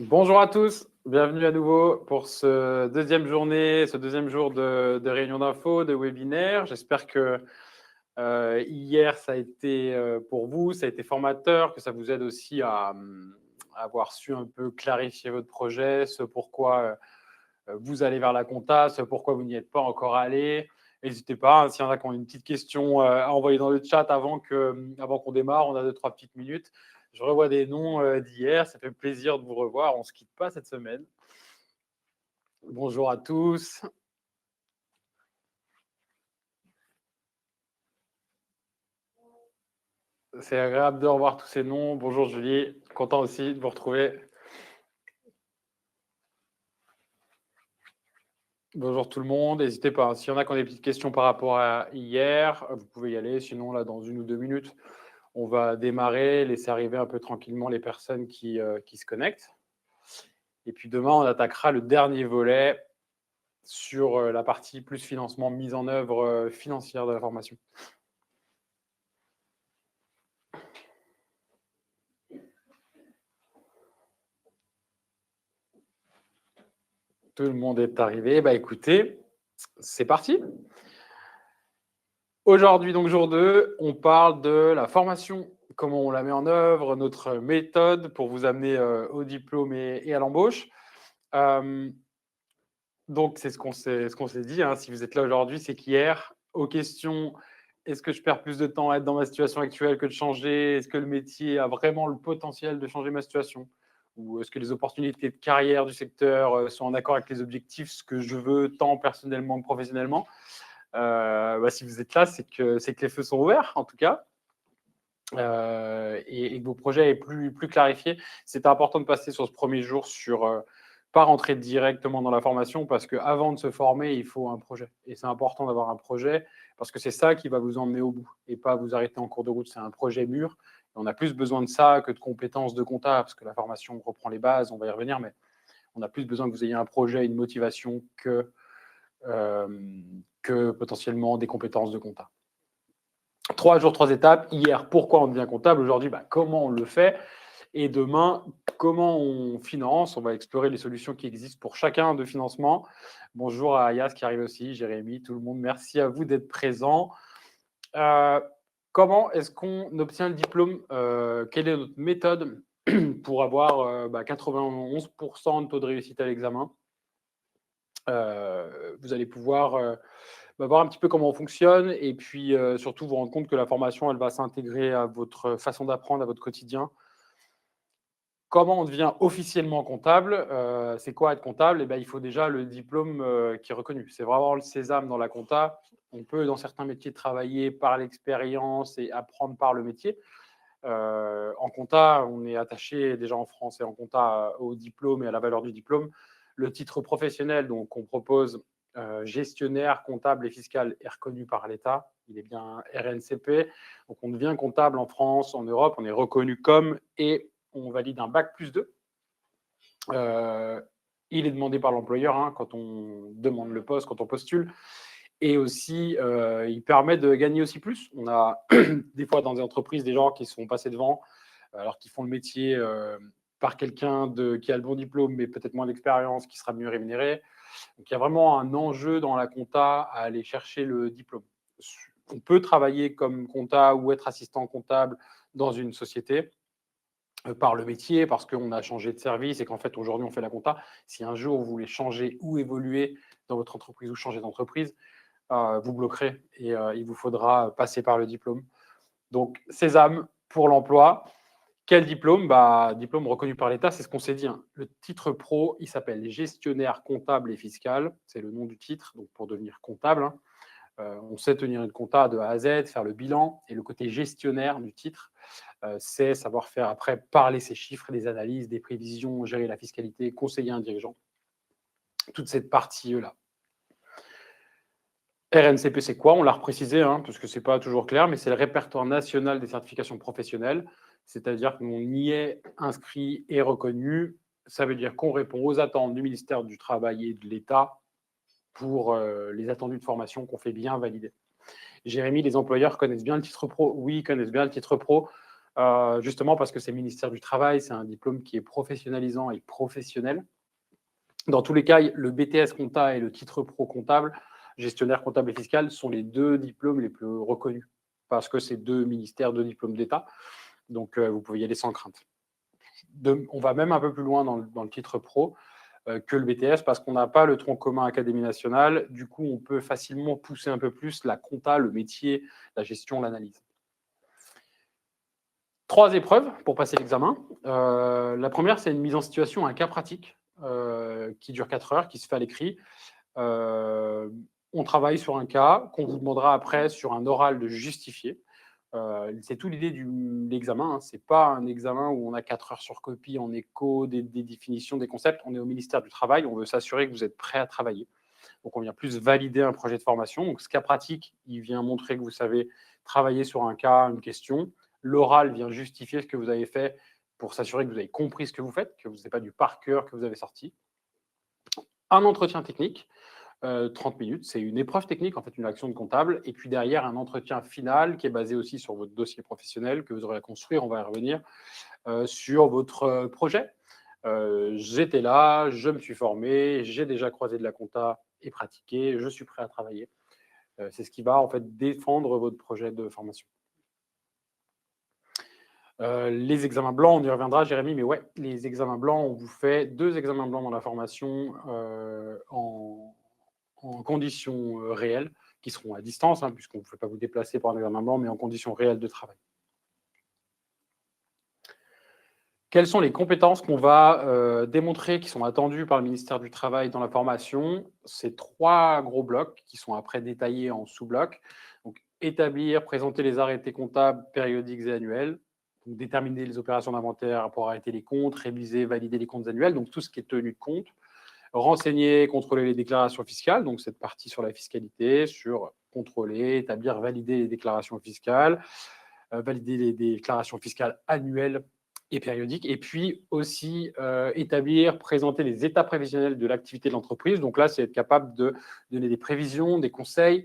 Bonjour à tous, bienvenue à nouveau pour ce deuxième jour de réunion d'infos, de webinaire. J'espère que hier, ça a été pour vous, ça a été formateur, que ça vous aide aussi à avoir su un peu clarifier votre projet, ce pourquoi vous allez vers la compta, ce pourquoi vous n'y êtes pas encore allé. N'hésitez pas, hein, s'il y en a qui ont une petite question à envoyer dans le chat avant qu'on démarre, on a 2-3 petites minutes. Je revois des noms d'hier, ça fait plaisir de vous revoir, on ne se quitte pas cette semaine. Bonjour à tous. C'est agréable de revoir tous ces noms. Bonjour Julie, content aussi de vous retrouver. Bonjour tout le monde, n'hésitez pas, hein, s'il y en a qui ont des petites questions par rapport à hier, vous pouvez y aller, sinon là dans 1 ou 2 minutes, on va démarrer, laisser arriver un peu tranquillement les personnes qui se connectent. Et puis demain, on attaquera le dernier volet sur la partie plus financement, mise en œuvre financière de la formation. Tout le monde est arrivé. Bah écoutez, c'est parti. Aujourd'hui, donc jour 2, on parle de la formation, comment on la met en œuvre, notre méthode pour vous amener au diplôme et à l'embauche. Donc, c'est ce qu'on s'est dit, hein, si vous êtes là aujourd'hui, c'est qu'hier, aux questions, est-ce que je perds plus de temps à être dans ma situation actuelle que de changer? Est-ce que le métier a vraiment le potentiel de changer ma situation? Ou est-ce que les opportunités de carrière du secteur sont en accord avec les objectifs, ce que je veux tant personnellement que professionnellement? Si vous êtes là, c'est que les feux sont ouverts, en tout cas, et que vos projets est plus clarifié. C'est important de passer sur ce premier jour sur pas rentrer directement dans la formation, parce qu'avant de se former, il faut un projet. Et c'est important d'avoir un projet, parce que c'est ça qui va vous emmener au bout, et pas vous arrêter en cours de route. C'est un projet mûr. Et on a plus besoin de ça que de compétences de compta, parce que la formation reprend les bases, on va y revenir, mais on a plus besoin que vous ayez un projet, une motivation que potentiellement des compétences de compta. 3 jours, 3 étapes. Hier, pourquoi on devient comptable? Aujourd'hui, comment on le fait? Et demain, comment on finance? On va explorer les solutions qui existent pour chacun de financement. Bonjour à Ayas qui arrive aussi, Jérémy, tout le monde. Merci à vous d'être présents. Comment est-ce qu'on obtient le diplôme? Quelle est notre méthode pour avoir 91% de taux de réussite à l'examen? Vous allez pouvoir voir un petit peu comment on fonctionne, et puis surtout vous rendre compte que la formation, elle va s'intégrer à votre façon d'apprendre, à votre quotidien. Comment on devient officiellement comptable? C'est quoi être comptable? Il faut déjà le diplôme qui est reconnu. C'est vraiment le sésame dans la compta. On peut, dans certains métiers, travailler par l'expérience et apprendre par le métier. En compta, on est attaché déjà en France et en compta au diplôme et à la valeur du diplôme. Le titre professionnel donc qu'on propose, gestionnaire, comptable et fiscal, est reconnu par l'État. Il est bien RNCP. Donc on devient comptable en France, en Europe, on est reconnu comme, et on valide un bac+2. Il est demandé par l'employeur, hein, quand on demande le poste, quand on postule. Et aussi, il permet de gagner aussi plus. On a des fois dans des entreprises des gens qui sont passés devant, alors qu'ils font le métier par quelqu'un qui a le bon diplôme, mais peut-être moins d'expérience, qui sera mieux rémunéré. Donc, il y a vraiment un enjeu dans la compta à aller chercher le diplôme. On peut travailler comme compta ou être assistant comptable dans une société par le métier, parce qu'on a changé de service et qu'en fait, aujourd'hui, on fait la compta. Si un jour, vous voulez changer ou évoluer dans votre entreprise ou changer d'entreprise, vous bloquerez et il vous faudra passer par le diplôme. Donc, sésame pour l'emploi. Quel diplôme? Diplôme reconnu par l'État, c'est ce qu'on s'est dit, hein. Le titre pro, il s'appelle gestionnaire comptable et fiscal. C'est le nom du titre, donc pour devenir comptable, hein. On sait tenir une compta de A à Z, faire le bilan. Et le côté gestionnaire du titre, c'est savoir faire après parler ses chiffres, des analyses, des prévisions, gérer la fiscalité, conseiller un dirigeant. Toute cette partie-là. RNCP, c'est quoi? On l'a reprécisé, hein, parce que ce n'est pas toujours clair, mais c'est le répertoire national des certifications professionnelles. C'est-à-dire qu'on y est inscrit et reconnu. Ça veut dire qu'on répond aux attentes du ministère du Travail et de l'État pour les attendus de formation qu'on fait bien valider. Jérémy, les employeurs connaissent bien le titre pro? Oui, ils connaissent bien le titre pro. justement parce que c'est le ministère du Travail, c'est un diplôme qui est professionnalisant et professionnel. Dans tous les cas, le BTS Compta et le titre pro comptable, gestionnaire comptable et fiscal, sont les 2 diplômes les plus reconnus parce que c'est 2 ministères, 2 diplômes d'État. Donc, vous pouvez y aller sans crainte. On va même un peu plus loin dans le titre pro que le BTS parce qu'on n'a pas le tronc commun Académie nationale. Du coup, on peut facilement pousser un peu plus la compta, le métier, la gestion, l'analyse. 3 épreuves pour passer l'examen. La première, c'est une mise en situation, un cas pratique qui dure 4 heures, qui se fait à l'écrit. On travaille sur un cas qu'on vous demandera après sur un oral de justifier. C'est tout l'idée de l'examen. Ce n'est pas un examen où on a 4 heures sur copie en écho, des définitions, des concepts. On est au ministère du Travail. On veut s'assurer que vous êtes prêt à travailler. Donc, on vient plus valider un projet de formation. Donc, ce cas pratique, il vient montrer que vous savez travailler sur un cas, une question. L'oral vient justifier ce que vous avez fait pour s'assurer que vous avez compris ce que vous faites, que ce n'est pas du par cœur que vous avez sorti. Un entretien technique, 30 minutes. C'est une épreuve technique, en fait, une action de comptable. Et puis derrière, un entretien final qui est basé aussi sur votre dossier professionnel que vous aurez à construire. On va y revenir sur votre projet. J'étais là, je me suis formé, j'ai déjà croisé de la compta et pratiqué, je suis prêt à travailler. C'est ce qui va en fait défendre votre projet de formation. Les examens blancs, on y reviendra, Jérémy, mais ouais, les examens blancs, on vous fait 2 examens blancs dans la formation en conditions réelles, qui seront à distance, hein, puisqu'on ne peut pas vous déplacer pour un examen blanc, mais en conditions réelles de travail. Quelles sont les compétences qu'on va démontrer qui sont attendues par le ministère du Travail dans la formation? C'est 3 gros blocs qui sont après détaillés en sous-blocs. Donc, établir, présenter les arrêtés comptables périodiques et annuels, donc, déterminer les opérations d'inventaire pour arrêter les comptes, réviser, valider les comptes annuels, donc tout ce qui est tenu de compte. Renseigner, contrôler les déclarations fiscales, donc cette partie sur la fiscalité, sur contrôler, établir, valider les déclarations fiscales, valider les déclarations fiscales annuelles et périodiques, et puis aussi établir, présenter les états prévisionnels de l'activité de l'entreprise. Donc là, c'est être capable de donner des prévisions, des conseils,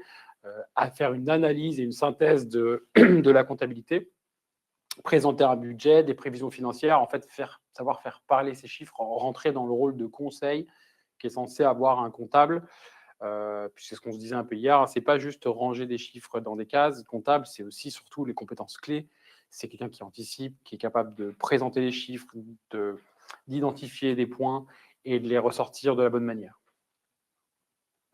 à faire une analyse et une synthèse de la comptabilité, présenter un budget, des prévisions financières, en fait, savoir faire parler ces chiffres, rentrer dans le rôle de conseil qui est censé avoir un comptable. Puis c'est ce qu'on se disait un peu hier, c'est pas juste ranger des chiffres dans des cases comptables, c'est aussi surtout les compétences clés. C'est quelqu'un qui anticipe, qui est capable de présenter les chiffres, d'identifier des points et de les ressortir de la bonne manière.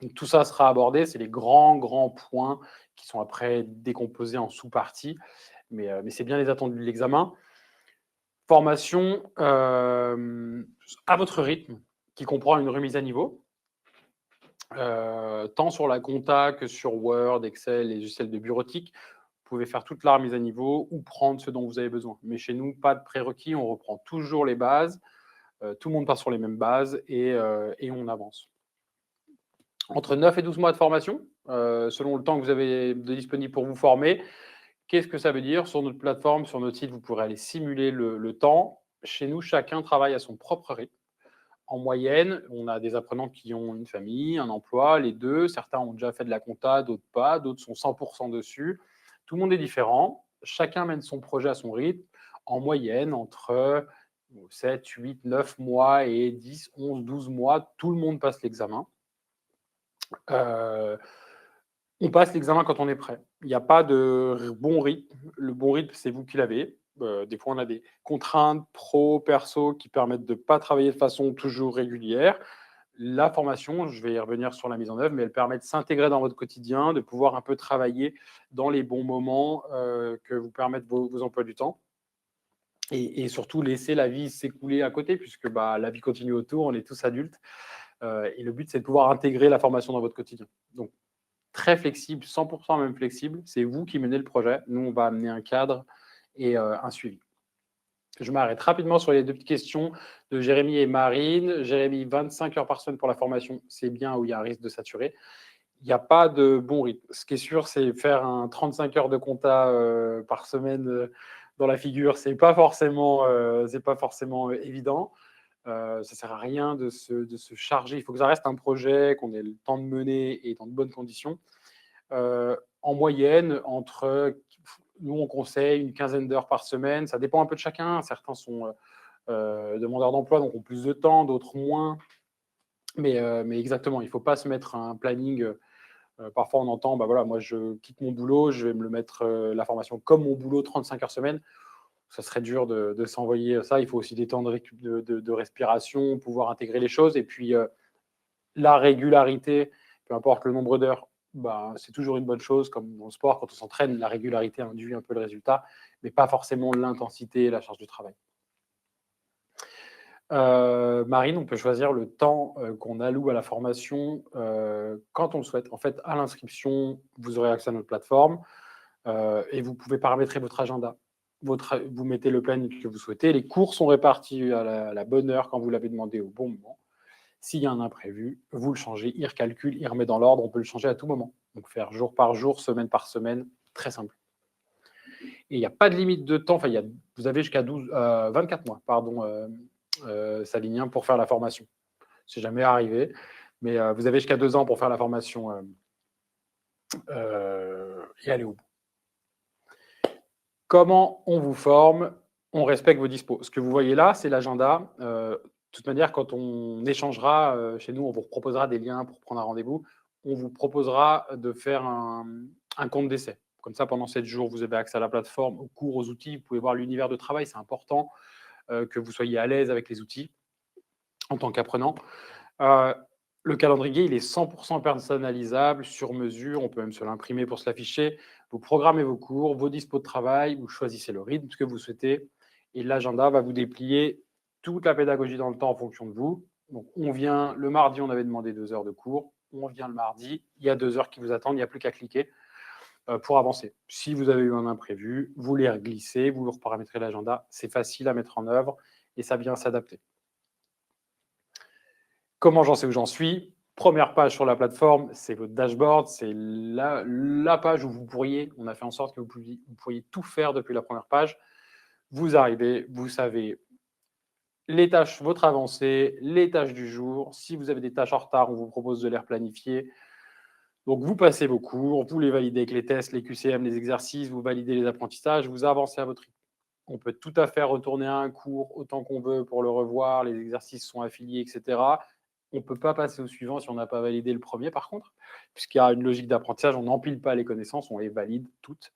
Donc, tout ça sera abordé, c'est les grands points qui sont après décomposés en sous-parties, mais c'est bien les attendus de l'examen. Formation à votre rythme, qui comprend une remise à niveau, tant sur la compta que sur Word, Excel et logiciels de bureautique. Vous pouvez faire toute la remise à niveau ou prendre ce dont vous avez besoin. Mais chez nous, pas de prérequis, on reprend toujours les bases, tout le monde part sur les mêmes bases et on avance. Entre 9 et 12 mois de formation, selon le temps que vous avez de disponible pour vous former. Qu'est-ce que ça veut dire? Sur notre plateforme, sur notre site, vous pourrez aller simuler le temps. Chez nous, chacun travaille à son propre rythme. En moyenne, on a des apprenants qui ont une famille, un emploi, les deux. Certains ont déjà fait de la compta, d'autres pas. D'autres sont 100% dessus. Tout le monde est différent. Chacun mène son projet à son rythme. En moyenne, entre 7, 8, 9 mois et 10, 11, 12 mois, tout le monde passe l'examen. On passe l'examen quand on est prêt. Il n'y a pas de bon rythme. Le bon rythme, c'est vous qui l'avez. Des fois, on a des contraintes pro, perso qui permettent de ne pas travailler de façon toujours régulière. La formation, je vais y revenir sur la mise en œuvre, mais elle permet de s'intégrer dans votre quotidien, de pouvoir un peu travailler dans les bons moments que vous permettent vos emplois du temps. Et surtout, laisser la vie s'écouler à côté, puisque la vie continue autour, on est tous adultes. Et le but, c'est de pouvoir intégrer la formation dans votre quotidien. Donc, très flexible, 100% même flexible. C'est vous qui menez le projet. Nous, on va amener un cadre et un suivi. Je m'arrête rapidement sur les 2 petites questions de Jérémy et Marine. Jérémy, 25 heures par semaine pour la formation, c'est bien, où il y a un risque de saturer. Il n'y a pas de bon rythme. Ce qui est sûr, c'est faire un 35 heures de compta par semaine dans la figure. C'est pas forcément évident. Ça ne sert à rien de se charger. Il faut que ça reste un projet, qu'on ait le temps de mener et dans de bonnes conditions. En moyenne, entre nous, on conseille une quinzaine d'heures par semaine. Ça dépend un peu de chacun. Certains sont demandeurs d'emploi, donc ont plus de temps, d'autres moins. Mais exactement, il ne faut pas se mettre un planning. Parfois, on entend, bah voilà, moi, je quitte mon boulot, je vais me le mettre la formation comme mon boulot, 35 heures semaine. Ça serait dur de s'envoyer ça. Il faut aussi des temps de respiration, pouvoir intégrer les choses. Et puis, la régularité, peu importe le nombre d'heures, bah, c'est toujours une bonne chose. Comme dans le sport, quand on s'entraîne, la régularité induit un peu le résultat, mais pas forcément l'intensité et la charge de travail. Marine, on peut choisir le temps qu'on alloue à la formation quand on le souhaite. En fait, à l'inscription, vous aurez accès à notre plateforme et vous pouvez paramétrer votre agenda. Vous mettez le planning que vous souhaitez. Les cours sont répartis à la bonne heure quand vous l'avez demandé au bon moment. S'il y a un imprévu, vous le changez, il recalcule, il remet dans l'ordre. On peut le changer à tout moment. Donc, faire jour par jour, semaine par semaine, très simple. Et il n'y a pas de limite de temps. Enfin, vous avez jusqu'à 24 mois, pardon, Savinien, pour faire la formation. C'est jamais arrivé, mais vous avez jusqu'à 2 ans pour faire la formation et aller au bout. Comment on vous forme? On respecte vos dispos. Ce que vous voyez là, c'est l'agenda. De toute manière, quand on échangera chez nous, on vous proposera des liens pour prendre un rendez-vous. On vous proposera de faire un compte d'essai. Comme ça, pendant 7 jours, vous avez accès à la plateforme, aux cours, aux outils. Vous pouvez voir l'univers de travail. C'est important que vous soyez à l'aise avec les outils en tant qu'apprenant. Le calendrier, il est 100% personnalisable, sur mesure. On peut même se l'imprimer pour se l'afficher. Vous programmez vos cours, vos dispos de travail, vous choisissez le rythme, ce que vous souhaitez. Et l'agenda va vous déplier toute la pédagogie dans le temps en fonction de vous. Donc, on vient le mardi, on avait demandé 2 heures de cours. On vient le mardi, il y a 2 heures qui vous attendent, il n'y a plus qu'à cliquer pour avancer. Si vous avez eu un imprévu, vous les glissez, vous reparamétrez l'agenda. C'est facile à mettre en œuvre et ça vient s'adapter. Comment j'en sais où j'en suis? Première page sur la plateforme, c'est votre dashboard, c'est la page où vous pourriez, on a fait en sorte que vous pourriez tout faire depuis la première page. Vous arrivez, vous savez les tâches, votre avancée, les tâches du jour. Si vous avez des tâches en retard, on vous propose de les replanifier. Donc, vous passez vos cours, vous les validez avec les tests, les QCM, les exercices, vous validez les apprentissages, vous avancez à votre rythme. On peut tout à fait retourner à un cours autant qu'on veut pour le revoir, les exercices sont affiliés, etc. On ne peut pas passer au suivant si on n'a pas validé le premier, par contre, puisqu'il y a une logique d'apprentissage, on n'empile pas les connaissances, on les valide toutes.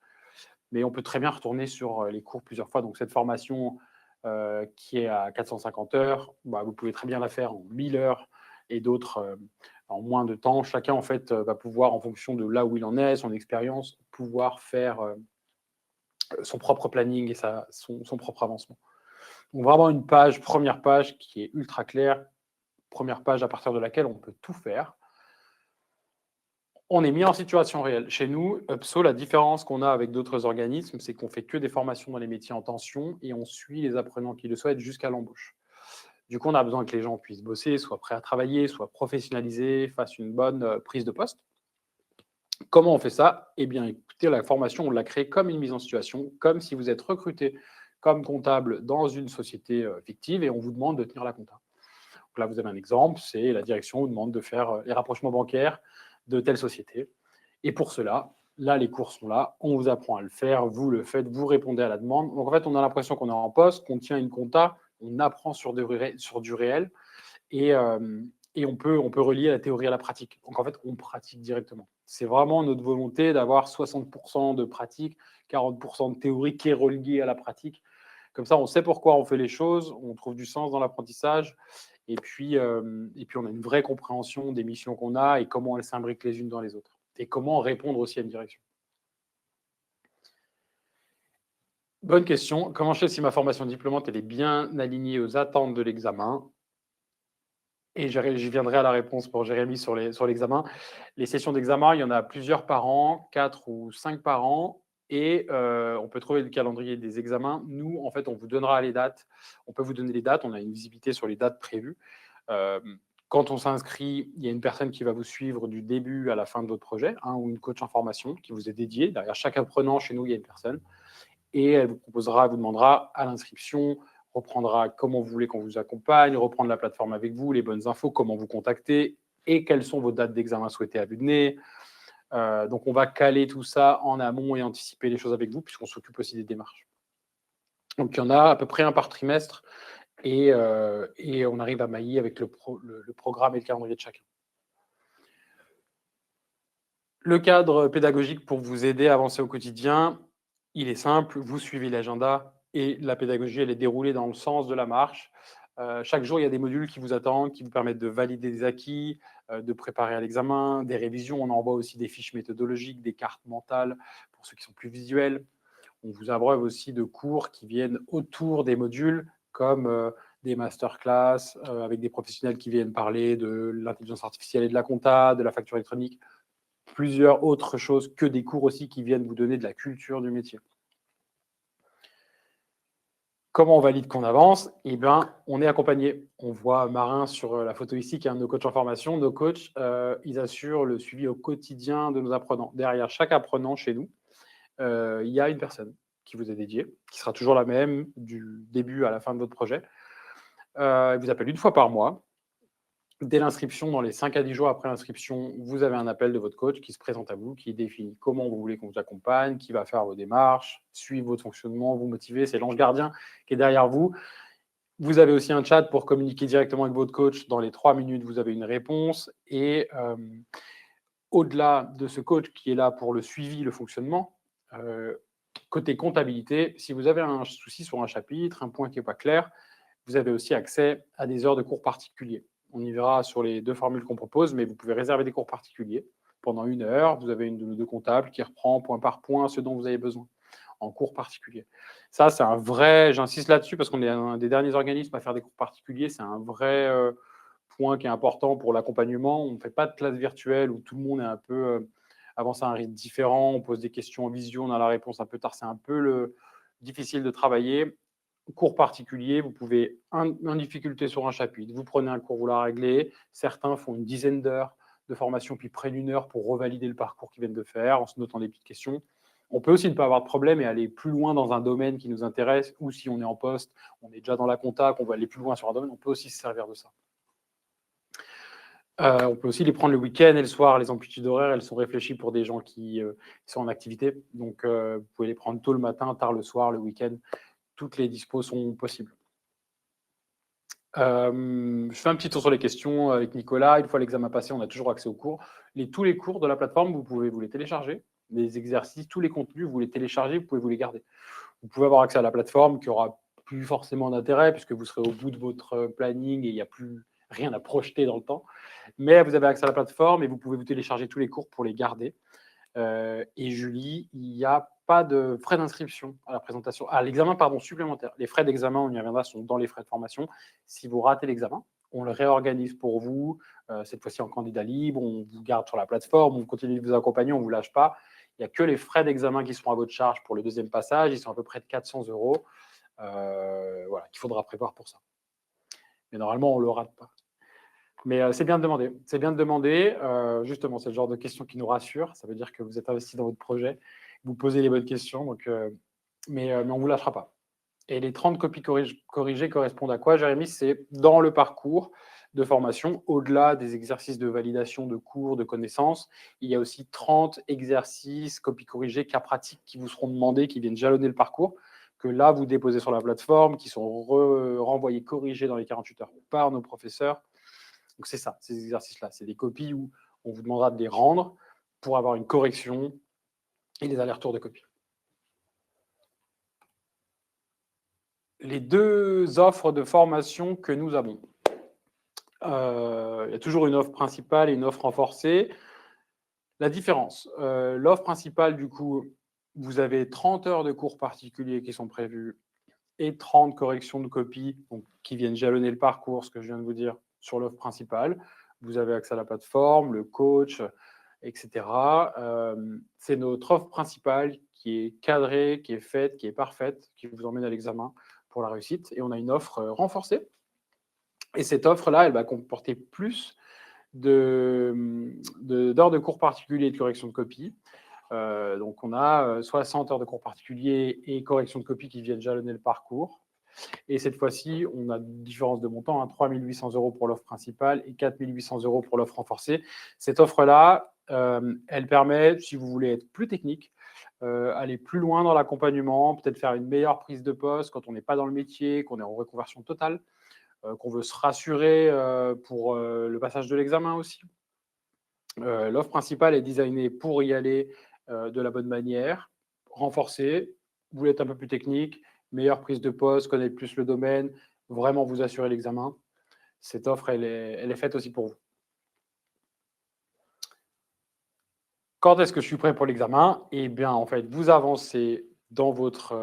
Mais on peut très bien retourner sur les cours plusieurs fois. Donc, cette formation qui est à 450 heures, bah, vous pouvez très bien la faire en 1000 heures et d'autres en moins de temps. Chacun, en fait, va pouvoir, en fonction de là où il en est, son expérience, pouvoir faire son propre planning et son propre avancement. Donc, vraiment une page, première page qui est ultra claire, première page à partir de laquelle on peut tout faire. On est mis en situation réelle. Chez nous, UPSO, la différence qu'on a avec d'autres organismes, c'est qu'on fait que des formations dans les métiers en tension et on suit les apprenants qui le souhaitent jusqu'à l'embauche. Du coup, on a besoin que les gens puissent bosser, soient prêts à travailler, soient professionnalisés, fassent une bonne prise de poste. Comment on fait ça? Eh bien, écoutez, la formation, on l'a créée comme une mise en situation, comme si vous êtes recruté comme comptable dans une société fictive et on vous demande de tenir la compta. Donc là, vous avez un exemple, c'est la direction vous demande de faire les rapprochements bancaires de telle société. Et pour cela, là, les cours sont là, on vous apprend à le faire, vous le faites, vous répondez à la demande. Donc en fait, on a l'impression qu'on est en poste, qu'on tient une compta, on apprend sur du réel et on peut relier la théorie à la pratique. Donc en fait, on pratique directement. C'est vraiment notre volonté d'avoir 60% de pratique, 40% de théorie qui est reliée à la pratique. Comme ça, on sait pourquoi on fait les choses, on trouve du sens dans l'apprentissage et puis on a une vraie compréhension des missions qu'on a et comment elles s'imbriquent les unes dans les autres. Et comment répondre aussi à une direction. Bonne question. Comment je sais si ma formation diplômante elle est bien alignée aux attentes de l'examen? Et j'y viendrai à la réponse pour Jérémy sur l'examen. Les sessions d'examen, il y en a plusieurs par an, 4 ou 5 par an. Et on peut trouver le calendrier des examens. Nous, en fait, on vous donnera les dates. On peut vous donner les dates. On a une visibilité sur les dates prévues. Quand on s'inscrit, il y a une personne qui va vous suivre du début à la fin de votre projet, ou une coach en formation qui vous est dédiée. Derrière chaque apprenant, chez nous, il y a une personne. Et elle vous demandera à l'inscription, reprendra comment vous voulez qu'on vous accompagne, reprendre la plateforme avec vous, les bonnes infos, comment vous contacter et quelles sont vos dates d'examen souhaitées à vue de nez, Donc, on va caler tout ça en amont et anticiper les choses avec vous, puisqu'on s'occupe aussi des démarches. Donc, il y en a à peu près un par trimestre et on arrive à mailler avec le programme et le calendrier de chacun. Le cadre pédagogique pour vous aider à avancer au quotidien, il est simple, vous suivez l'agenda et la pédagogie, elle est déroulée dans le sens de la marche. Chaque jour, il y a des modules qui vous attendent, qui vous permettent de valider des acquis, de préparer à l'examen, des révisions. On envoie aussi des fiches méthodologiques, des cartes mentales pour ceux qui sont plus visuels. On vous abreuve aussi de cours qui viennent autour des modules, comme des masterclass avec des professionnels qui viennent parler de l'intelligence artificielle et de la compta, de la facture électronique, plusieurs autres choses que des cours aussi qui viennent vous donner de la culture du métier. Comment on valide qu'on avance? Eh bien, on est accompagné. On voit Marin sur la photo ici, qui est un de nos coachs en formation. Nos coachs, ils assurent le suivi au quotidien de nos apprenants. Derrière chaque apprenant chez nous, il y a une personne qui vous est dédiée, qui sera toujours la même du début à la fin de votre projet. Il vous appelle une fois par mois. Dès l'inscription, dans les 5 à 10 jours après l'inscription, vous avez un appel de votre coach qui se présente à vous, qui définit comment vous voulez qu'on vous accompagne, qui va faire vos démarches, suivre votre fonctionnement, vous motiver. C'est l'ange gardien qui est derrière vous. Vous avez aussi un chat pour communiquer directement avec votre coach. Dans les 3 minutes, vous avez une réponse. Et au-delà de ce coach qui est là pour le suivi, le fonctionnement, côté comptabilité, si vous avez un souci sur un chapitre, un point qui n'est pas clair, vous avez aussi accès à des heures de cours particuliers. On y verra sur les 2 formules qu'on propose, mais vous pouvez réserver des cours particuliers. Pendant 1 heure, vous avez une de nos 2 comptables qui reprend point par point ce dont vous avez besoin en cours particulier. Ça, c'est un vrai, j'insiste là-dessus parce qu'on est un des derniers organismes à faire des cours particuliers. C'est un vrai point qui est important pour l'accompagnement. On ne fait pas de classe virtuelle où tout le monde est un peu avancé à un rythme différent. On pose des questions en visio, on a la réponse un peu tard. C'est un peu difficile de travailler. Cours particulier, vous pouvez en difficulté sur un chapitre, vous prenez un cours, vous la réglez. Certains font une dizaine d'heures de formation, puis prennent 1 heure pour revalider le parcours qu'ils viennent de faire en se notant des petites questions. On peut aussi ne pas avoir de problème et aller plus loin dans un domaine qui nous intéresse, ou si on est en poste, on est déjà dans la compta, qu'on veut aller plus loin sur un domaine, on peut aussi se servir de ça. On peut aussi les prendre le week-end et le soir. Les amplitudes horaires, elles sont réfléchies pour des gens qui sont en activité. Donc, vous pouvez les prendre tôt le matin, tard le soir, le week-end. Toutes les dispos sont possibles. Je fais un petit tour sur les questions avec Nicolas. Une fois l'examen passé, on a toujours accès aux cours. Tous les cours de la plateforme, vous pouvez vous les télécharger. Les exercices, tous les contenus, vous les téléchargez, vous pouvez vous les garder. Vous pouvez avoir accès à la plateforme qui aura plus forcément d'intérêt puisque vous serez au bout de votre planning et il n'y a plus rien à projeter dans le temps. Mais vous avez accès à la plateforme et vous pouvez vous télécharger tous les cours pour les garder. Et Julie, il n'y a pas de frais d'inscription à la présentation, à l'examen, supplémentaire. Les frais d'examen, on y reviendra, sont dans les frais de formation. Si vous ratez l'examen, on le réorganise pour vous, cette fois-ci en candidat libre, on vous garde sur la plateforme, on continue de vous accompagner, on ne vous lâche pas. Il n'y a que les frais d'examen qui seront à votre charge pour le deuxième passage, ils sont à peu près de 400 €, voilà, qu'il faudra prévoir pour ça. Mais normalement, on ne le rate pas. Mais c'est bien de demander. C'est bien de demander. Justement, c'est le genre de questions qui nous rassure. Ça veut dire que vous êtes investi dans votre projet, vous posez les bonnes questions. Donc, mais on ne vous lâchera pas. Et les 30 copies corrigées correspondent à quoi, Jérémy? C'est dans le parcours de formation, au-delà des exercices de validation de cours, de connaissances, il y a aussi 30 exercices, copies corrigées, cas pratiques qui vous seront demandés, qui viennent jalonner le parcours, que là, vous déposez sur la plateforme, qui sont renvoyés, corrigés dans les 48 heures par nos professeurs. Donc, c'est ça, ces exercices-là. C'est des copies où on vous demandera de les rendre pour avoir une correction et les allers-retours de copies. Les 2 offres de formation que nous avons. Il y a toujours une offre principale et une offre renforcée. La différence, l'offre principale, du coup, vous avez 30 heures de cours particuliers qui sont prévus et 30 corrections de copies donc, qui viennent jalonner le parcours, ce que je viens de vous dire, sur l'offre principale. Vous avez accès à la plateforme, le coach, etc. C'est notre offre principale qui est cadrée, qui est faite, qui est parfaite, qui vous emmène à l'examen pour la réussite. Et on a une offre renforcée. Et cette offre-là, elle va comporter plus d'heures de cours particuliers et de correction de copie. Donc, on a 60 heures de cours particuliers et correction de copie qui viennent jalonner le parcours. Et cette fois-ci, on a une différence de montant, 3 800 € pour l'offre principale et 4 800 € pour l'offre renforcée. Cette offre-là, Elle permet, si vous voulez être plus technique, aller plus loin dans l'accompagnement, peut-être faire une meilleure prise de poste quand on n'est pas dans le métier, qu'on est en reconversion totale, qu'on veut se rassurer pour le passage de l'examen aussi. L'offre principale est designée pour y aller de la bonne manière, renforcer. Vous voulez être un peu plus technique, meilleure prise de poste, connaître plus le domaine, vraiment vous assurer l'examen. Cette offre, elle est faite aussi pour vous. Quand est-ce que je suis prêt pour l'examen? Eh bien, en fait, vous avancez dans votre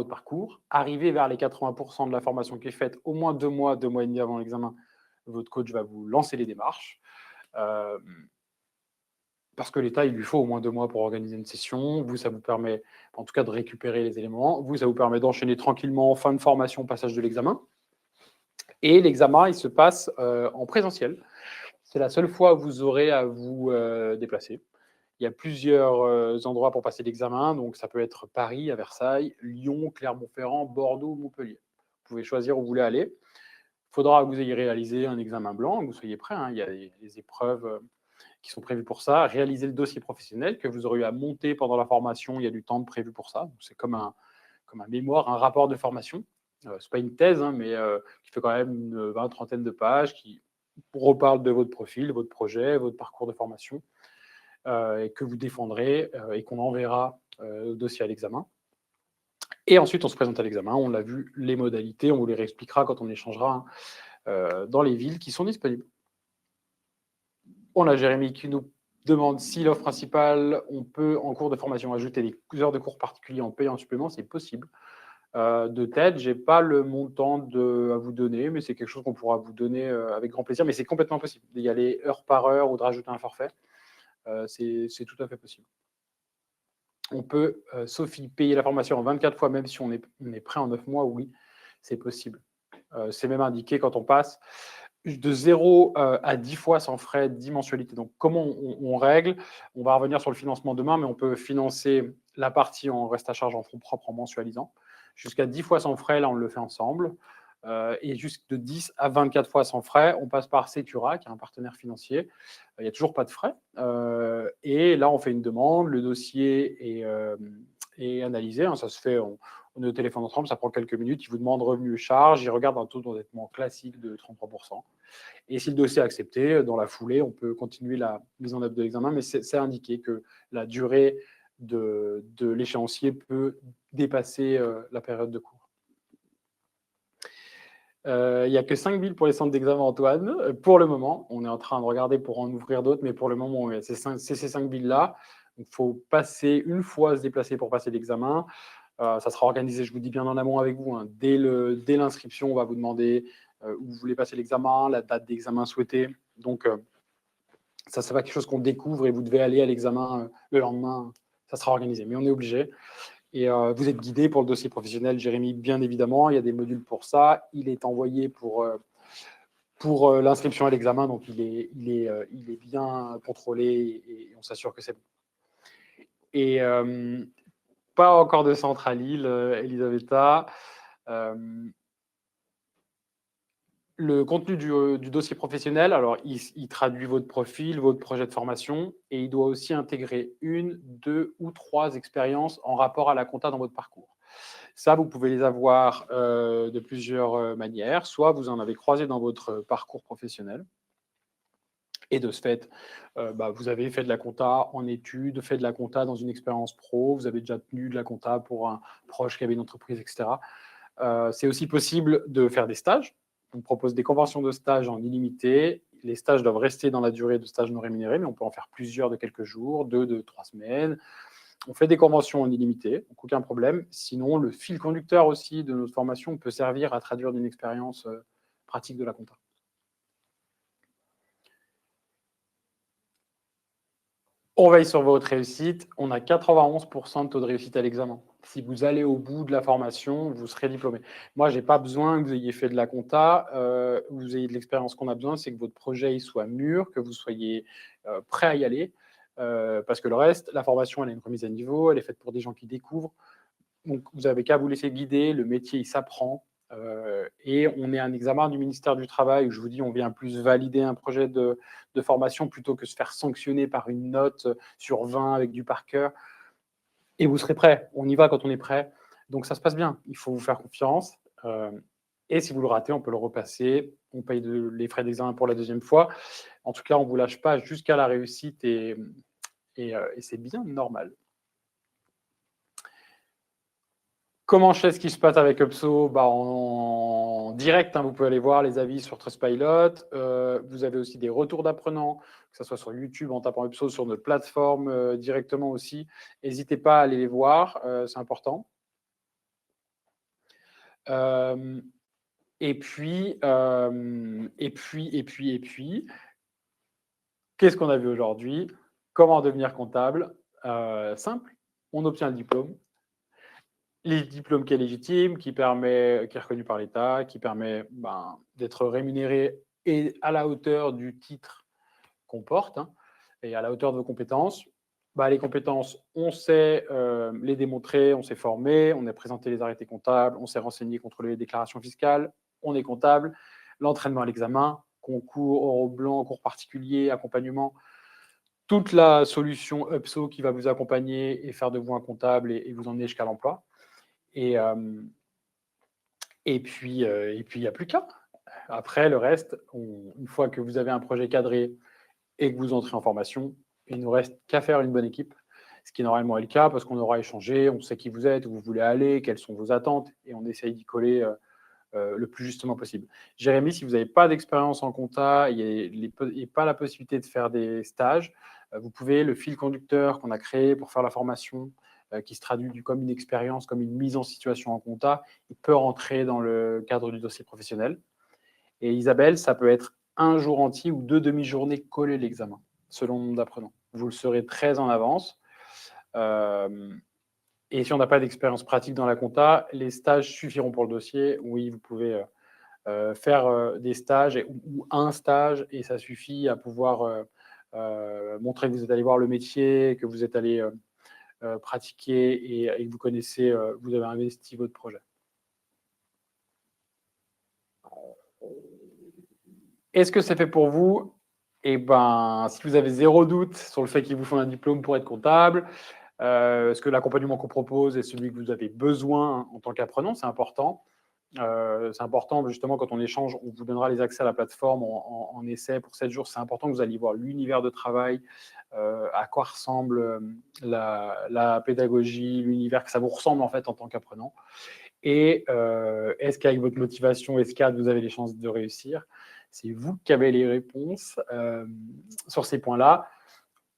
parcours, arrivez vers les 80% de la formation qui est faite au moins 2 mois et demi avant l'examen. Votre coach va vous lancer les démarches. Parce que l'État, il lui faut au moins 2 mois pour organiser une session. Vous, ça vous permet, en tout cas, de récupérer les éléments. Vous, ça vous permet d'enchaîner tranquillement en fin de formation, passage de l'examen. Et l'examen, il se passe en présentiel. C'est la seule fois où vous aurez à vous déplacer. Il y a plusieurs endroits pour passer l'examen. Donc, ça peut être Paris, à Versailles, Lyon, Clermont-Ferrand, Bordeaux, Montpellier. Vous pouvez choisir où vous voulez aller. Il faudra que vous ayez réalisé un examen blanc, que vous soyez prêt. Il y a des épreuves qui sont prévues pour ça. Réaliser le dossier professionnel que vous aurez eu à monter pendant la formation. Il y a du temps prévu pour ça. C'est comme un mémoire, un rapport de formation. Ce n'est pas une thèse, mais qui fait quand même une 20-30 de pages, qui reparle de votre profil, votre projet, votre parcours de formation, et que vous défendrez et qu'on enverra au dossier à l'examen. Et ensuite, on se présente à l'examen. On l'a vu, les modalités, on vous les réexpliquera quand on échangera dans les villes qui sont disponibles. On a Jérémy qui nous demande si l'offre principale, on peut en cours de formation ajouter des heures de cours particuliers en payant en supplément, c'est possible. De tête, je n'ai pas le montant à vous donner, mais c'est quelque chose qu'on pourra vous donner avec grand plaisir. Mais c'est complètement possible. Il y a les heures par heure ou de rajouter un forfait. C'est tout à fait possible. On peut, Sophie, payer la formation en 24 fois, même si on est prêt en 9 mois, oui, c'est possible. C'est même indiqué quand on passe de 0 à 10 fois sans frais, 10 mensualités. Donc, comment on règle? On va revenir sur le financement demain, mais on peut financer la partie en reste à charge en fonds propres en mensualisant. Jusqu'à 10 fois sans frais, là, on le fait ensemble. Et juste de 10 à 24 fois sans frais, on passe par Secura, qui est un partenaire financier. Il n'y a toujours pas de frais. Et là, on fait une demande, le dossier est analysé. Ça se fait, on est au téléphone ensemble, ça prend quelques minutes. Il vous demande revenu et charge, il regarde un taux d'endettement classique de 33%. Et si le dossier est accepté, dans la foulée, on peut continuer la mise en œuvre de l'examen, mais c'est indiqué que la durée de l'échéancier peut dépasser la période de cours. Il n'y a que 5 villes pour les centres d'examen, Antoine. Pour le moment, on est en train de regarder pour en ouvrir d'autres, mais pour le moment, c'est ces 5 villes-là. Il faut passer une fois, se déplacer pour passer l'examen. Ça sera organisé, je vous dis bien en amont avec vous. Dès l'inscription, on va vous demander où vous voulez passer l'examen, la date d'examen souhaitée. Donc, ça, c'est pas quelque chose qu'on découvre et vous devez aller à l'examen le lendemain. Ça sera organisé, mais on est obligé. Et vous êtes guidé pour le dossier professionnel, Jérémy, bien évidemment. Il y a des modules pour ça. Il est envoyé pour l'inscription à l'examen, donc il est bien contrôlé et on s'assure que c'est bon. Et pas encore de centre à Lille, Elisabetta. Le contenu du dossier professionnel, alors il traduit votre profil, votre projet de formation, et il doit aussi intégrer 1, 2 ou 3 expériences en rapport à la compta dans votre parcours. Ça, vous pouvez les avoir de plusieurs manières. Soit vous en avez croisé dans votre parcours professionnel, et de ce fait, vous avez fait de la compta en études, fait de la compta dans une expérience pro, vous avez déjà tenu de la compta pour un proche qui avait une entreprise, etc. C'est aussi possible de faire des stages. On propose des conventions de stage en illimité. Les stages doivent rester dans la durée de stage non rémunéré, mais on peut en faire plusieurs de quelques jours, 2 de 3 semaines. On fait des conventions en illimité, donc aucun problème. Sinon, le fil conducteur aussi de notre formation peut servir à traduire d'une expérience pratique de la compta. On veille sur votre réussite. On a 91% de taux de réussite à l'examen. Si vous allez au bout de la formation, vous serez diplômé. Moi, je n'ai pas besoin que vous ayez fait de la compta, vous ayez de l'expérience. Qu'on a besoin, c'est que votre projet il soit mûr, que vous soyez prêt à y aller. Parce que le reste, la formation, elle a une remise à niveau, elle est faite pour des gens qui découvrent. Donc, vous n'avez qu'à vous laisser guider. Le métier, il s'apprend. et on est un examen du ministère du Travail où je vous dis, on vient plus valider un projet de formation plutôt que se faire sanctionner par une note sur 20 avec du par cœur. Et vous serez prêt. On y va quand on est prêt. Donc ça se passe bien. Il faut vous faire confiance. Et si vous le ratez, on peut le repasser. On paye les frais d'examen pour la deuxième fois. En tout cas, on ne vous lâche pas jusqu'à la réussite et c'est bien normal. Comment je sais ce qui se passe avec Upso? En direct, vous pouvez aller voir les avis sur Trustpilot. Vous avez aussi des retours d'apprenants, que ce soit sur YouTube en tapant Upso, sur notre plateforme directement aussi. N'hésitez pas à aller les voir, c'est important. Et puis, qu'est-ce qu'on a vu aujourd'hui? Comment devenir comptable? Simple, on obtient le diplôme. Le diplôme qui est légitime, qui est reconnu par l'État, qui permet d'être rémunéré et à la hauteur du titre qu'on porte et à la hauteur de vos compétences. Les compétences, on sait les démontrer, on s'est formé, on a présenté les arrêtés comptables, on s'est renseigné contre les déclarations fiscales, on est comptable, l'entraînement à l'examen, concours, oro blanc, cours particulier, accompagnement, toute la solution Upso qui va vous accompagner et faire de vous un comptable et vous emmener jusqu'à l'emploi. Et puis, il n'y a plus qu'à. Après, le reste, une fois que vous avez un projet cadré et que vous entrez en formation, il ne nous reste qu'à faire une bonne équipe, ce qui normalement est le cas parce qu'on aura échangé, on sait qui vous êtes, où vous voulez aller, quelles sont vos attentes, et on essaye d'y coller le plus justement possible. Jérémy, si vous n'avez pas d'expérience en compta et pas la possibilité de faire des stages, vous pouvez, le fil conducteur qu'on a créé pour faire la formation, qui se traduit comme une expérience, comme une mise en situation en compta, il peut rentrer dans le cadre du dossier professionnel. Et Isabelle, ça peut être un jour entier ou 2 demi-journées collées l'examen, selon le nombre d'apprenants. Vous le saurez très en avance. Et si on n'a pas d'expérience pratique dans la compta, les stages suffiront pour le dossier. Oui, vous pouvez faire des stages ou un stage, et ça suffit à pouvoir montrer que vous êtes allé voir le métier, que vous êtes allé pratiquer et que vous connaissez, vous avez investi votre projet. Est-ce que c'est fait pour vous? Si vous avez 0 doute sur le fait qu'il vous faut un diplôme pour être comptable, est-ce que l'accompagnement qu'on propose est celui que vous avez besoin en tant qu'apprenant? C'est important. C'est important, justement, quand on échange, on vous donnera les accès à la plateforme en essai pour 7 jours. C'est important que vous alliez voir l'univers de travail, à quoi ressemble la pédagogie, l'univers, que ça vous ressemble en fait en tant qu'apprenant. Et est-ce qu'avec votre motivation ESCAD, vous avez les chances de réussir? C'est vous qui avez les réponses sur ces points-là.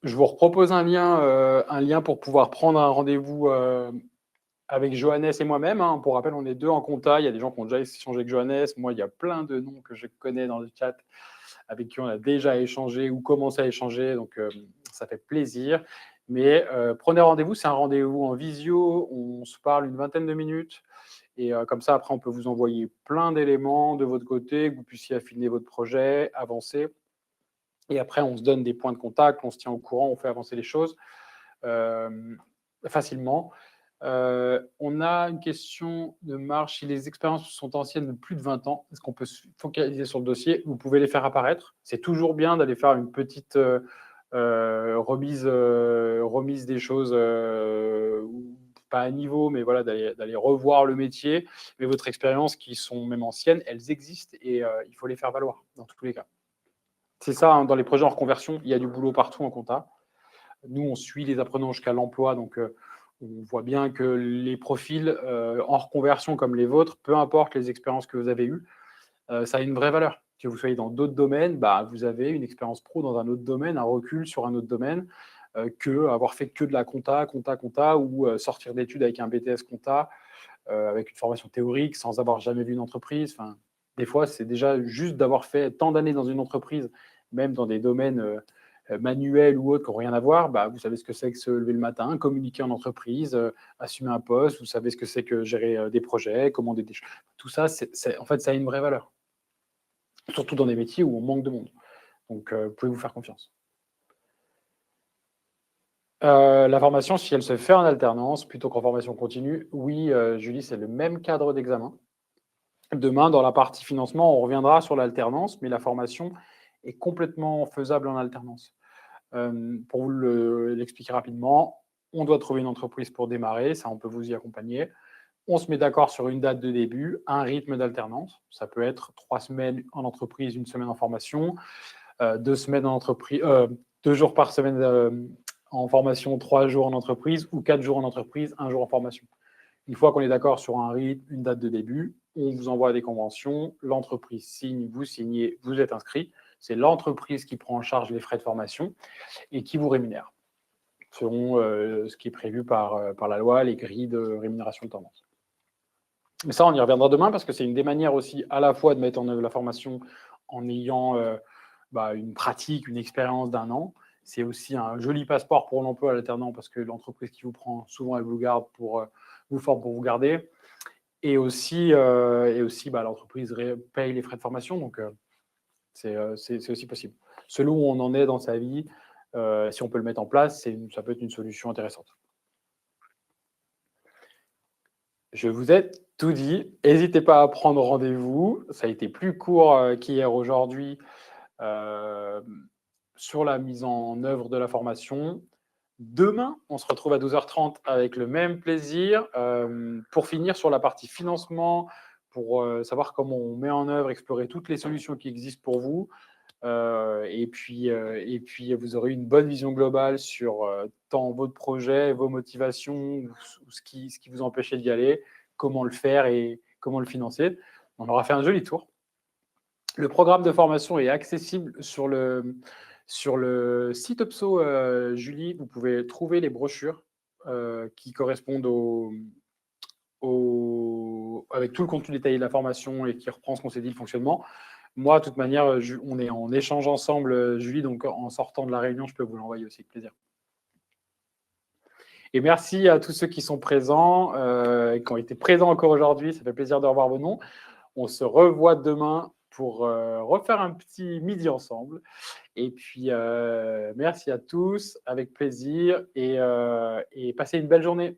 Je vous repropose un lien pour pouvoir prendre un rendez-vous avec Johannes et moi-même. Pour rappel, on est 2 en compta. Il y a des gens qui ont déjà échangé avec Johannes. Moi, il y a plein de noms que je connais dans le chat avec qui on a déjà échangé ou commencé à échanger. Donc, ça fait plaisir. Mais prenez rendez-vous. C'est un rendez-vous en visio. On se parle une vingtaine de minutes. Et comme ça, après, on peut vous envoyer plein d'éléments de votre côté, que vous puissiez affiner votre projet, avancer. Et après, on se donne des points de contact, on se tient au courant, on fait avancer les choses facilement. On a une question de Marche. Si les expériences sont anciennes de plus de 20 ans, est-ce qu'on peut se focaliser sur le dossier? Vous pouvez les faire apparaître. C'est toujours bien d'aller faire une petite remise des choses, pas à niveau, mais voilà, d'aller revoir le métier. Mais votre expérience, qui sont même anciennes, elles existent et il faut les faire valoir dans tous les cas. C'est ça, dans les projets en reconversion, il y a du boulot partout en compta. Nous, on suit les apprenants jusqu'à l'emploi, donc on voit bien que les profils en reconversion comme les vôtres, peu importe les expériences que vous avez eues, ça a une vraie valeur. Que vous soyez dans d'autres domaines, vous avez une expérience pro dans un autre domaine, un recul sur un autre domaine, que avoir fait que de la compta, ou sortir d'études avec un BTS compta, avec une formation théorique, sans avoir jamais vu une entreprise. Enfin, des fois, c'est déjà juste d'avoir fait tant d'années dans une entreprise, même dans des domaines manuels ou autres qui n'ont rien à voir. Vous savez ce que c'est que se lever le matin, communiquer en entreprise, assumer un poste, vous savez ce que c'est que gérer des projets, commander des choses. Tout ça, en fait, ça a une vraie valeur. Surtout dans des métiers où on manque de monde. Donc, vous pouvez vous faire confiance. La formation, si elle se fait en alternance plutôt qu'en formation continue, oui, Julie, c'est le même cadre d'examen. Demain, dans la partie financement, on reviendra sur l'alternance, mais la formation est complètement faisable en alternance. Pour vous l'expliquer rapidement, on doit trouver une entreprise pour démarrer, ça on peut vous y accompagner. On se met d'accord sur une date de début, un rythme d'alternance. Ça peut être 3 semaines en entreprise, 1 semaine en formation, 2 semaines en entreprise, 2 jours par semaine en formation, 3 jours en entreprise, ou 4 jours en entreprise, 1 jour en formation. Une fois qu'on est d'accord sur un rythme, une date de début, on vous envoie des conventions, l'entreprise signe, vous signez, vous êtes inscrit. C'est l'entreprise qui prend en charge les frais de formation et qui vous rémunère, selon ce qui est prévu par la loi, les grilles de rémunération de tendance. Mais ça, on y reviendra demain parce que c'est une des manières aussi à la fois de mettre en œuvre la formation en ayant une pratique, une expérience d'1 an. C'est aussi un joli passeport pour l'emploi à l'alternant parce que l'entreprise qui vous prend, souvent, elle vous garde pour vous forme pour vous garder. Et aussi l'entreprise paye les frais de formation. Donc, c'est aussi possible. Selon où on en est dans sa vie, si on peut le mettre en place, ça peut être une solution intéressante. Je vous ai tout dit. N'hésitez pas à prendre rendez-vous. Ça a été plus court qu'hier aujourd'hui sur la mise en œuvre de la formation. Demain, on se retrouve à 12h30 avec le même plaisir pour finir sur la partie financement, pour savoir comment on met en œuvre, explorer toutes les solutions qui existent pour vous. Et puis, vous aurez une bonne vision globale sur tant votre projet, vos motivations, ou ce qui vous empêchait d'y aller, comment le faire et comment le financer. On aura fait un joli tour. Le programme de formation est accessible sur le site UPSO, Julie. Vous pouvez trouver les brochures qui correspondent avec tout le contenu détaillé de la formation et qui reprend ce qu'on s'est dit, le fonctionnement. Moi, de toute manière, on est en échange ensemble, Julie, donc en sortant de la réunion, je peux vous l'envoyer aussi avec plaisir. Et merci à tous ceux qui sont présents, et qui ont été présents encore aujourd'hui. Ça fait plaisir de revoir vos noms. On se revoit demain pour refaire un petit midi ensemble. Et puis, merci à tous, avec plaisir, et passez une belle journée.